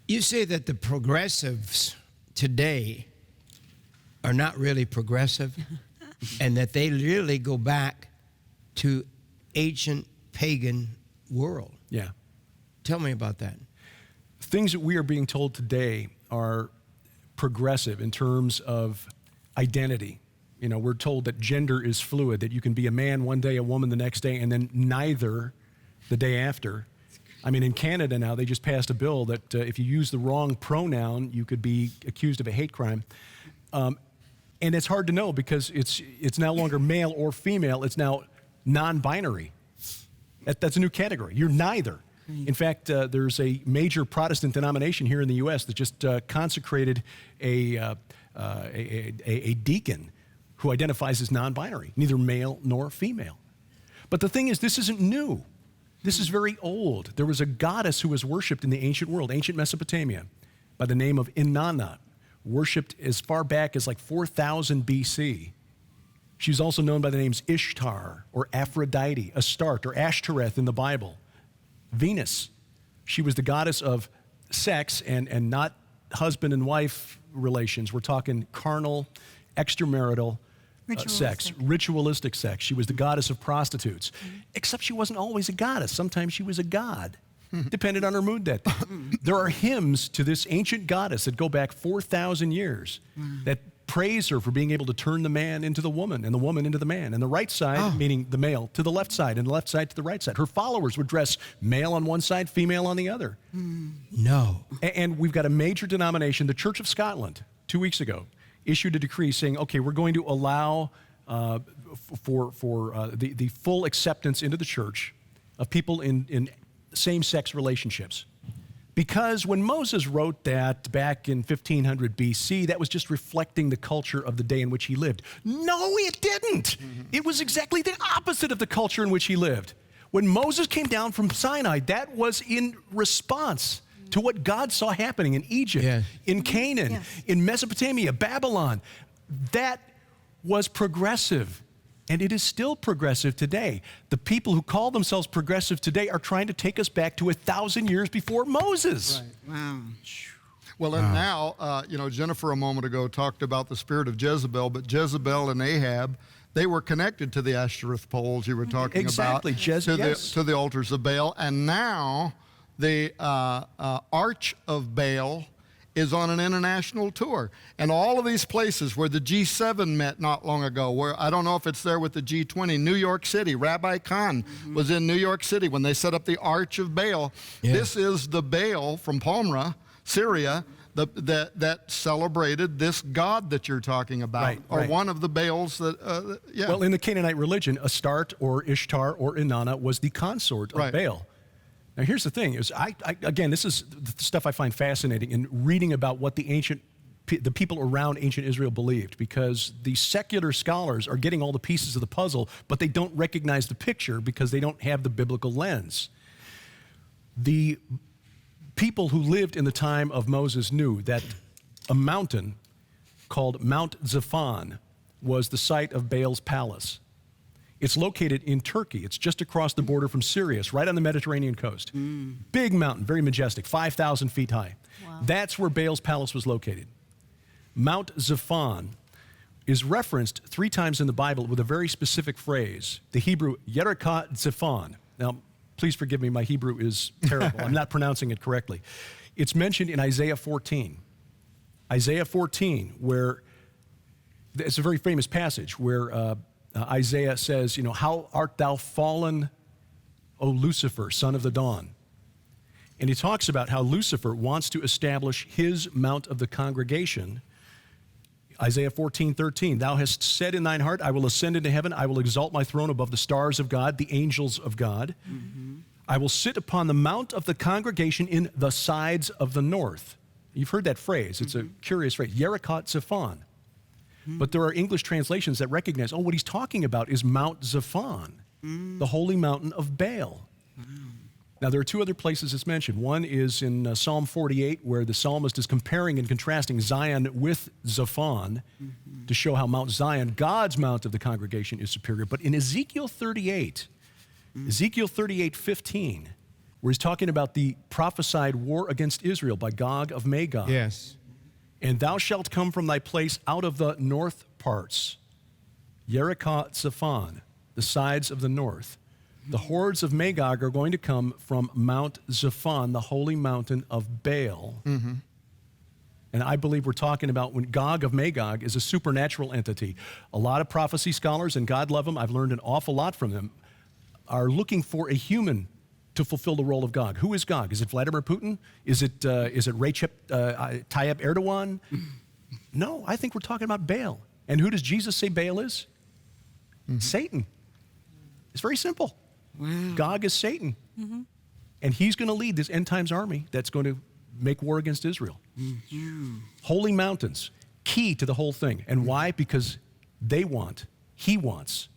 You say that the progressives today are not really progressive and that they really go back to ancient pagan world. Yeah. Tell me about that. Things that we are being told today are progressive in terms of identity. You know, we're told that gender is fluid, that you can be a man one day, a woman the next day, and then neither the day after. I mean, in Canada now, they just passed a bill that if you use the wrong pronoun, you could be accused of a hate crime. And it's hard to know because it's no longer male or female. It's now non-binary. That's a new category. You're neither. In fact, there's a major Protestant denomination here in the U.S. that just consecrated a deacon who identifies as non-binary, neither male nor female. But the thing is, this isn't new. This is very old. There was a goddess who was worshipped in the ancient world, ancient Mesopotamia, by the name of Inanna, worshipped as far back as like 4000 BC. She was also known by the names Ishtar or Aphrodite, Astarte or Ashtoreth in the Bible. Venus, she was the goddess of sex and not husband and wife relations. We're talking carnal, extramarital sex, ritualistic sex. She was the goddess of prostitutes, except she wasn't always a goddess. Sometimes she was a god, depended on her mood that day. There are hymns to this ancient goddess that go back 4,000 years that praise her for being able to turn the man into the woman and the woman into the man, and the right side, meaning the male, to the left side, and the left side to the right side. Her followers would dress male on one side, female on the other. No. And we've got a major denomination, the Church of Scotland, 2 weeks ago, issued a decree saying, okay, we're going to allow for the full acceptance into the church of people in same-sex relationships. Because when Moses wrote that back in 1500 BC, that was just reflecting the culture of the day in which he lived. No, it didn't. It was exactly the opposite of the culture in which he lived. When Moses came down from Sinai, that was in response to what God saw happening in Egypt, in Canaan, in Mesopotamia, Babylon. That was progressive. And it is still progressive today. The people who call themselves progressive today are trying to take us back to 1,000 years before Moses. Right. Wow. Well, and now, Jennifer a moment ago talked about the spirit of Jezebel, but Jezebel and Ahab, they were connected to the Ashtoreth poles you were talking about, to the altars of Baal. And now the Arch of Baal is on an international tour. And all of these places where the G7 met not long ago, where I don't know if it's there with the G20, New York City, Rabbi Khan was in New York City when they set up the Arch of Baal. This is the Baal from Palmyra, Syria, that celebrated this god that you're talking about, one of the Baals that, Well, in the Canaanite religion, Astarte or Ishtar or Inanna was the consort of Baal. Now, here's the thing: again, this is the stuff I find fascinating in reading about what the people around ancient Israel believed, because the secular scholars are getting all the pieces of the puzzle, but they don't recognize the picture because they don't have the biblical lens. The people who lived in the time of Moses knew that a mountain called Mount Zaphon was the site of Baal's palace. It's located in Turkey. It's just across the border from Syria. It's right on the Mediterranean coast. Big mountain, very majestic, 5,000 feet high. Wow. That's where Baal's palace was located. Mount Zaphon is referenced 3 times in the Bible with a very specific phrase, the Hebrew Yerikah Zaphon. Now, please forgive me, my Hebrew is terrible. I'm not pronouncing it correctly. It's mentioned in Isaiah 14. Isaiah 14, where it's a very famous passage where Isaiah says, how art thou fallen, O Lucifer, son of the dawn? And he talks about how Lucifer wants to establish his mount of the congregation. Isaiah 14:13, thou hast said in thine heart, I will ascend into heaven, I will exalt my throne above the stars of God, the angels of God. I will sit upon the mount of the congregation in the sides of the north. You've heard that phrase. It's a curious phrase, Yerikah Zaphon. But there are English translations that recognize, what he's talking about is Mount Zaphon, the holy mountain of Baal. Now, there are 2 other places it's mentioned. One is in Psalm 48, where the psalmist is comparing and contrasting Zion with Zaphon to show how Mount Zion, God's mount of the congregation, is superior. But in Ezekiel 38, Ezekiel 38:15, where he's talking about the prophesied war against Israel by Gog of Magog. Yes. And thou shalt come from thy place out of the north parts, Yerikah Zephon, the sides of the north. The hordes of Magog are going to come from Mount Zephon, the holy mountain of Baal. Mm-hmm. And I believe we're talking about when Gog of Magog is a supernatural entity. A lot of prophecy scholars, and God love them, I've learned an awful lot from them, are looking for a human to fulfill the role of Gog. Who is Gog? Is it Vladimir Putin? Is it Recep Tayyip Erdogan? No, I think we're talking about Baal. And who does Jesus say Baal is? Mm-hmm. Satan. It's very simple. Wow. Gog is Satan. Mm-hmm. And he's going to lead this end times army that's going to make war against Israel. Mm-hmm. Holy mountains, key to the whole thing. And why? Because he wants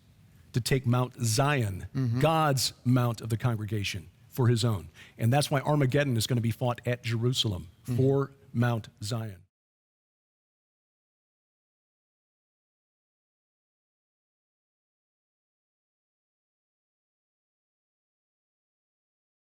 to take Mount Zion, mm-hmm. God's mount of the congregation, for his own. And that's why Armageddon is going to be fought at Jerusalem, mm-hmm. for Mount Zion.